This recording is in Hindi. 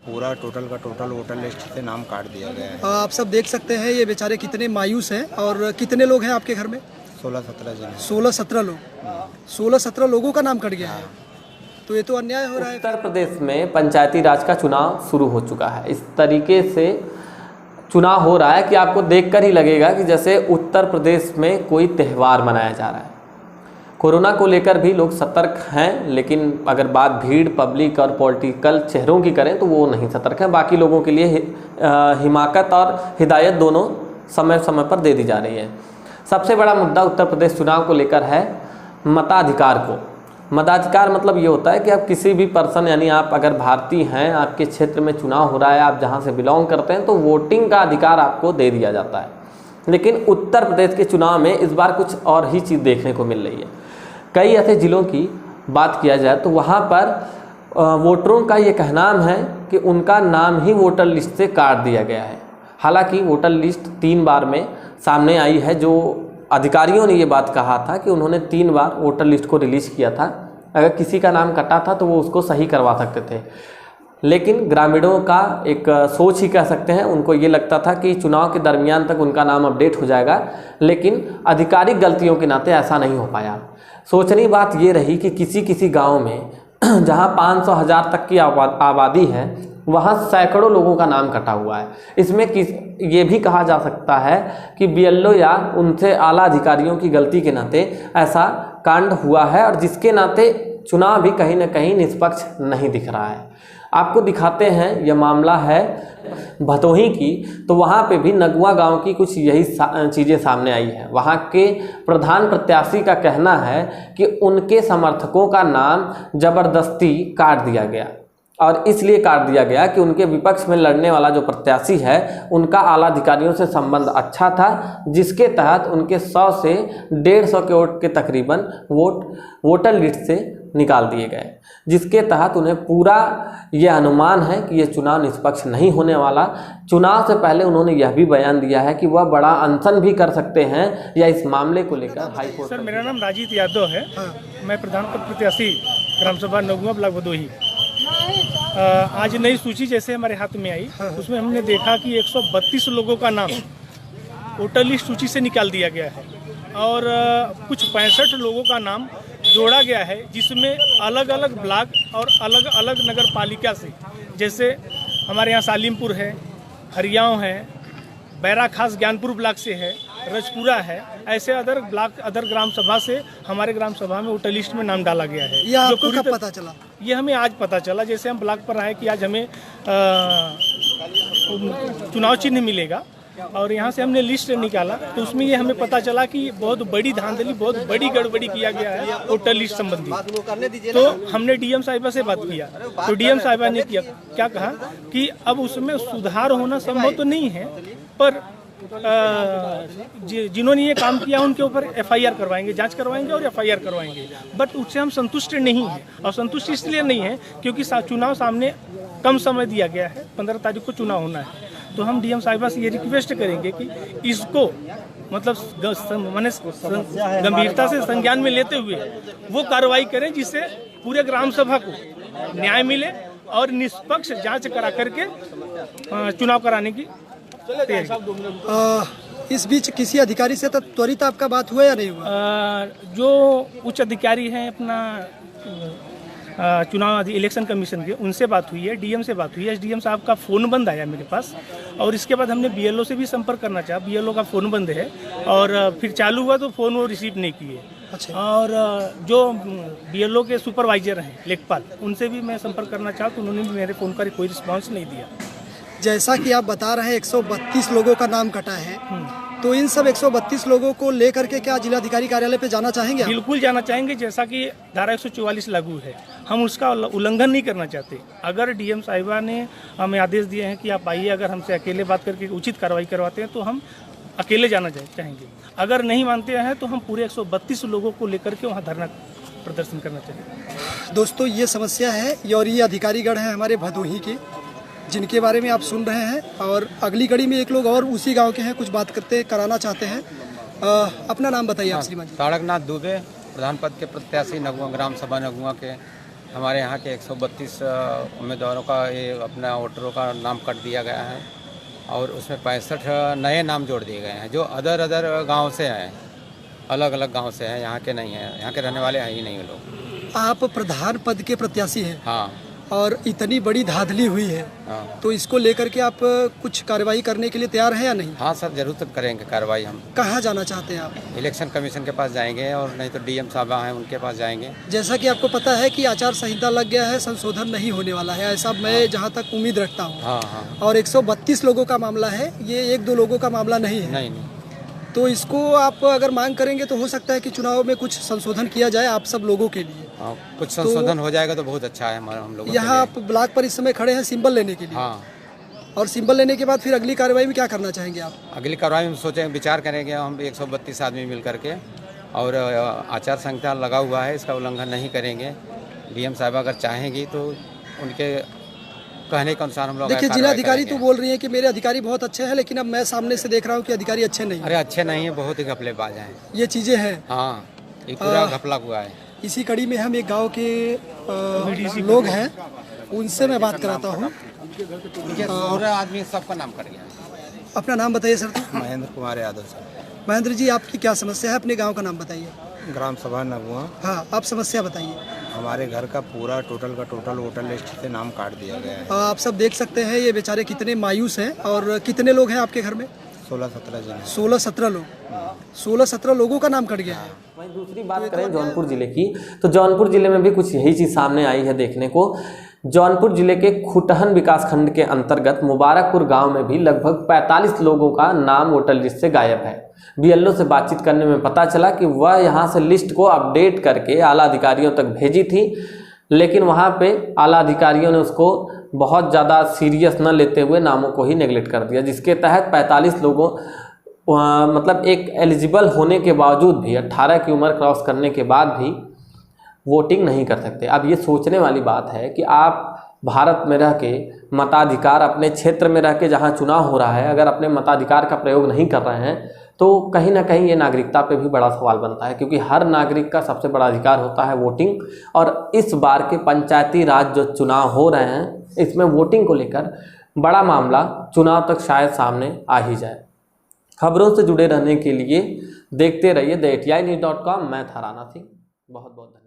पूरा टोटल का टोटल वोटर लिस्ट से नाम काट दिया गया है। आप सब देख सकते हैं ये बेचारे कितने मायूस हैं। और कितने लोग हैं आपके घर में? 16-17 जन। 16-17 लोग। 16-17 लोगों का नाम कट गया है, तो ये तो अन्याय हो रहा है। उत्तर प्रदेश में पंचायती राज का चुनाव शुरू हो चुका है। इस तरीके से चुनाव हो रहा है कि आपको देखकर ही लगेगा कि जैसे उत्तर प्रदेश में कोई त्यौहार मनाया जा रहा है। कोरोना को लेकर भी लोग सतर्क हैं, लेकिन अगर बात भीड़, पब्लिक और पॉलिटिकल चेहरों की करें तो वो नहीं सतर्क हैं। बाकी लोगों के लिए हिमाकत और हिदायत दोनों समय समय पर दे दी जा रही है। सबसे बड़ा मुद्दा उत्तर प्रदेश चुनाव को लेकर है मताधिकार को। मताधिकार मतलब ये होता है कि आप किसी भी पर्सन, यानी आप अगर भारतीय हैं, आपके क्षेत्र में चुनाव हो रहा है, आप जहाँ से बिलोंग करते हैं, तो वोटिंग का अधिकार आपको दे दिया जाता है। लेकिन उत्तर प्रदेश के चुनाव में इस बार कुछ और ही चीज़ देखने को मिल रही है। कई ऐसे ज़िलों की बात किया जाए तो वहाँ पर वोटरों का ये कहना है कि उनका नाम ही वोटर लिस्ट से काट दिया गया है। हालांकि वोटर लिस्ट 3 बार में सामने आई है। जो अधिकारियों ने ये बात कहा था कि उन्होंने 3 बार वोटर लिस्ट को रिलीज़ किया था। अगर किसी का नाम कटा था तो वो उसको सही करवा सकते थे, लेकिन ग्रामीणों का एक सोच ही कह सकते हैं, उनको ये लगता था कि चुनाव के दरमियान तक उनका नाम अपडेट हो जाएगा, लेकिन आधिकारिक गलतियों के नाते ऐसा नहीं हो पाया। सोचनी बात ये रही कि किसी गांव में जहां 500,000 तक की आबादी है, वहां सैकड़ों लोगों का नाम कटा हुआ है। इसमें ये भी कहा जा सकता है कि बीएलओ या उनसे आला अधिकारियों की गलती के नाते ऐसा कांड हुआ है, और जिसके नाते चुनाव भी कहीं ना कहीं निष्पक्ष नहीं दिख रहा है। आपको दिखाते हैं, यह मामला है भदोही की, तो वहाँ पे भी नगुआ गांव की कुछ यही चीज़ें सामने आई है। वहाँ के प्रधान प्रत्याशी का कहना है कि उनके समर्थकों का नाम जबरदस्ती काट दिया गया, और इसलिए काट दिया गया कि उनके विपक्ष में लड़ने वाला जो प्रत्याशी है उनका आला अधिकारियों से संबंध अच्छा था, जिसके तहत उनके 100 से 150 के वोट के तकरीबन वोटर लिस्ट से निकाल दिए गए, जिसके तहत उन्हें पूरा ये अनुमान है कि ये चुनाव निष्पक्ष नहीं होने वाला। चुनाव से पहले उन्होंने यह भी बयान दिया है कि वह बड़ा अनशन भी कर सकते हैं या इस मामले को लेकर हाईकोर्ट। सर, मेरा नाम राजीत यादव है। मैं प्रधान पद प्रत्याशी ग्राम सभा नगुआ ब्लॉक भदोही। आज नई सूची जैसे हमारे हाथ में आई, उसमें हमने देखा कि 132 लोगों का नाम वोटर लिस्ट सूची से निकाल दिया गया है, और कुछ 65 लोगों का नाम जोड़ा गया है, जिसमें अलग अलग ब्लॉक और अलग अलग नगर पालिका से, जैसे हमारे यहाँ सालिमपुर है, हरियाव है, बैरा खास ज्ञानपुर ब्लॉक से है, रजपुरा है, ऐसे अदर ब्लॉक, अदर ग्राम सभा से हमारे ग्राम सभा में वोटर लिस्ट में नाम डाला गया है। ये आपको कब पता चला? ये हमें आज पता चला। जैसे हम ब्लॉक पर आए कि आज हमें चुनाव चिन्ह मिलेगा, और यहाँ से हमने लिस्ट निकाला, तो उसमें ये हमें पता चला कि बहुत बड़ी धांधली, बहुत बड़ी गड़बड़ी किया गया है वोटर लिस्ट संबंधी। तो हमने डीएम साहिबा से बात किया, तो डीएम साहिबा ने क्या कहा कि अब उसमें सुधार होना संभव तो नहीं है, पर जिन्होंने ये काम किया उनके ऊपर एफआईआर करवाएंगे, जांच करवाएंगे और एफआईआर करवाएंगे। बट उससे हम संतुष्ट नहीं हैं, और संतुष्ट इसलिए नहीं है क्योंकि चुनाव सामने कम समय दिया गया है, 15 तारीख को चुनाव होना है। तो हम डीएम साहिबा से ये रिक्वेस्ट करेंगे कि इसको मतलब गंभीरता से संज्ञान में लेते हुए वो कार्रवाई करें, जिससे पूरे ग्राम सभा को न्याय मिले और निष्पक्ष जांच करा करके चुनाव कराने की। इस बीच किसी अधिकारी से त्वरित आपका बात हुआ या नहीं हुआ? जो उच्च अधिकारी हैं अपना चुनाव इलेक्शन कमीशन के, उनसे बात हुई है, डीएम से बात हुई है। एसडीएम साहब का फ़ोन बंद आया मेरे पास, और इसके बाद हमने बीएलओ से भी संपर्क करना चाहा, बीएलओ का फ़ोन बंद है, और फिर चालू हुआ तो फ़ोन वो रिसीव नहीं किए। अच्छा। और जो बीएलओ के सुपरवाइजर हैं लेखपाल, उनसे भी मैं संपर्क करना चाहा, तो उन्होंने भी मेरे फ़ोन का कोई रिस्पॉन्स नहीं दिया। जैसा कि आप बता रहे हैं 132 लोगों का नाम कटा है, तो इन सब 132 लोगों को लेकर के क्या जिलाधिकारी कार्यालय पे जाना चाहेंगे? बिल्कुल जाना चाहेंगे। जैसा कि धारा 144 लागू है, हम उसका उल्लंघन नहीं करना चाहते। अगर डीएम साहिबा ने हमें आदेश दिए हैं कि आप आइए, अगर हमसे अकेले बात करके उचित कार्रवाई करवाते हैं तो हम अकेले जाना चाहेंगे। अगर नहीं मानते हैं तो हम पूरे 132 लोगों को लेकर के वहाँ धरना प्रदर्शन करना चाहेंगे। दोस्तों, ये समस्या है, और ये अधिकारीगण हैं हमारे भदोही के, जिनके बारे में आप सुन रहे हैं। और अगली कड़ी में एक लोग और उसी गांव के हैं, कुछ बात कराना चाहते हैं। अपना नाम बताइए आप श्रीमान जी। तारकनाथ दुबे, प्रधान पद के प्रत्याशी नगुआ, ग्राम सभा नगुआ के। हमारे यहाँ के 132 उम्मीदवारों का ये अपना वोटरों का नाम कट दिया गया है और उसमें 65 नए नाम जोड़ दिए गए हैं जो अदर गांव से हैं, अलग अलग गांव से हैं, यहाँ के नहीं हैं, यहाँ के रहने वाले हैं ही नहीं वो लोग। आप प्रधान पद के प्रत्याशी हैं हाँ और इतनी बड़ी धांधली हुई है, हाँ तो इसको लेकर के आप कुछ कार्रवाई करने के लिए तैयार हैं या नहीं? हाँ सर, जरूर तो करेंगे कार्रवाई। हम कहाँ जाना चाहते हैं आप? इलेक्शन कमीशन के पास जाएंगे और नहीं तो डीएम साहब हैं उनके पास जाएंगे। जैसा कि आपको पता है कि आचार संहिता लग गया है, संशोधन नहीं होने वाला है, ऐसा मैं जहाँ तक उम्मीद रखता हूँ। हाँ हाँ और 132 लोगों का मामला है, ये 1-2 लोगों का मामला नहीं है। नहीं तो इसको आप अगर मांग करेंगे तो हो सकता है कि चुनाव में कुछ संशोधन किया जाए आप सब लोगों के लिए। हाँ, कुछ संशोधन हो जाएगा तो बहुत अच्छा है हम लोग। यहाँ आप ब्लॉक पर इस समय खड़े हैं सिंबल लेने के लिए। हाँ, और सिंबल लेने के बाद फिर अगली कार्रवाई में क्या करना चाहेंगे आप? अगली कार्रवाई में सोचेंगे, विचार करेंगे हम 132 आदमी मिल करके, और आचार संहिता लगा हुआ है, इसका उल्लंघन नहीं करेंगे। डीएम साहब अगर चाहेंगी तो उनके कहने के अनुसार हम लोग। देखिए, जिलाधिकारी तो बोल रही है कि मेरे अधिकारी बहुत अच्छे हैं, लेकिन अब मैं सामने से देख रहा हूँ कि अधिकारी अच्छे नहीं हैं। अरे अच्छे नहीं है, बहुत ही घपलेबाज हैं, ये चीज़ें हैं। हाँ, ये पूरा घपला हुआ है। इसी कड़ी में हम एक गांव के लोग हैं, उनसे मैं बात कराता हूँ। पूरा आदमी सबका नाम कर गया। अपना नाम बताइए सर। महेंद्र कुमार यादव सर। महेंद्र जी, आपकी क्या समस्या है? अपने गांव का नाम बताइए। ग्राम सभा नगुआ। हाँ, आप समस्या बताइए। हमारे घर का पूरा टोटल वोटर लिस्ट से नाम काट दिया गया है। आप सब देख सकते हैं ये बेचारे कितने मायूस हैं। और कितने लोग हैं आपके घर में? 16-17 जन। 16-17 लोग। 16-17 लोगों का नाम कट गया है। वहीं दूसरी बात करें जौनपुर जिले की, तो जौनपुर जिले में भी कुछ यही चीज़ सामने आई है देखने को। जौनपुर जिले के खुटहन विकासखंड के अंतर्गत मुबारकपुर गांव में भी लगभग 45 लोगों का नाम वोटर लिस्ट से गायब है। बीएलओ से बातचीत करने में पता चला कि वह यहां से लिस्ट को अपडेट करके आला अधिकारियों तक भेजी थी, लेकिन वहां पे आला अधिकारियों ने उसको बहुत ज़्यादा सीरियस न लेते हुए नामों को ही नेगलेक्ट कर दिया, जिसके तहत 45 लोगों मतलब एक एलिजिबल होने के बावजूद भी 18 की उम्र क्रॉस करने के बाद भी वोटिंग नहीं कर सकते। अब ये सोचने वाली बात है कि आप भारत में रह के मताधिकार, अपने क्षेत्र में रह के जहाँ चुनाव हो रहा है, अगर अपने मताधिकार का प्रयोग नहीं कर रहे हैं तो कहीं ना कहीं ये नागरिकता पे भी बड़ा सवाल बनता है, क्योंकि हर नागरिक का सबसे बड़ा अधिकार होता है वोटिंग। और इस बार के पंचायती राज जो चुनाव हो रहे हैं, इसमें वोटिंग को लेकर बड़ा मामला चुनाव तक शायद सामने आ ही जाए। खबरों से जुड़े रहने के लिए देखते रहिए theatinews.com। मैं था राणा सिंह, बहुत बहुत धन्यवाद।